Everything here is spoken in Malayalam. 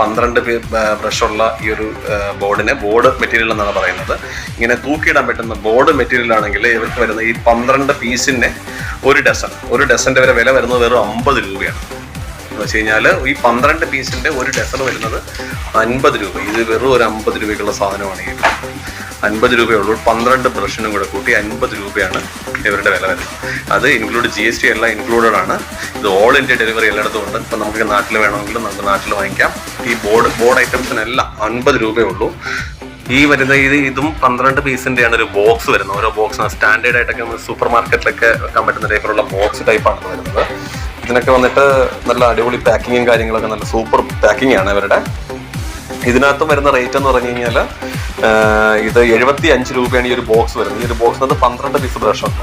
12 ബ്രഷുള്ള ഈ ഒരു ബോർഡിനെ ബോർഡ് മെറ്റീരിയൽ എന്നാണ് പറയുന്നത്. ഇങ്ങനെ തൂക്കിയിടാൻ പറ്റുന്ന ബോർഡ് മെറ്റീരിയൽ ആണെങ്കിൽ ഇവർക്ക് വരുന്ന ഈ 12 പീസിന്റെ ഒരു ഡസന്റെ വരെ വില വരുന്നത് വെറും 50 രൂപയാണ്. എന്ന് വെച്ച് കഴിഞ്ഞാൽ ഈ 12 പീസിന്റെ ഒരു ഡസൺ വരുന്നത് 50 രൂപ. ഇത് വെറും ഒരു 50 രൂപയ്ക്കുള്ള സാധനമാണ്. ഈ 50 രൂപയുള്ളൂ. 12 ബ്രഷിനും കൂടെ കൂട്ടി 50 രൂപയാണ് ഇവരുടെ വില വരുന്നത്. അത് ഇൻക്ലൂഡ് GST എല്ലാം ഇൻക്ലൂഡഡ് ആണ്. ഇത് ഓൾ ഇന്ത്യ ഡെലിവറി എല്ലായിടത്തും ഉണ്ട്. ഇപ്പം നമുക്ക് നാട്ടിൽ വേണമെങ്കിലും നമുക്ക് നാട്ടിൽ വാങ്ങിക്കാം. ഈ ബോർഡ് ഐറ്റംസിനെല്ലാം 50 രൂപയുള്ളൂ. ഈ വരുന്ന ഇതും 12 പീസിന്റെയാണ് ഒരു ബോക്സ് വരുന്നത്. ഓരോ ബോക്സ് സ്റ്റാൻഡേർഡ് ആയിട്ടൊക്കെ നമ്മൾ സൂപ്പർ മാർക്കറ്റിലൊക്കെ വെക്കാൻ പറ്റുന്ന ടൈപ്പിലുള്ള ബോക്സ് ടൈപ്പാണ് വരുന്നത്. ഇതിനൊക്കെ വന്നിട്ട് നല്ല അടിപൊളി പാക്കിങ്ങും കാര്യങ്ങളൊക്കെ നല്ല സൂപ്പർ പാക്കിംഗ് ആണ് ഇവരുടെ. ഇതിനകത്ത് വരുന്ന റേറ്റ് എന്ന് പറഞ്ഞു കഴിഞ്ഞാൽ ഇത് 75 രൂപയാണ് ഈ ഒരു ബോക്സ് വരുന്നത്. ഈ ഒരു ബോക്സിനകത്ത് 12 പീസ് ബ്രഷ് ഉണ്ട്.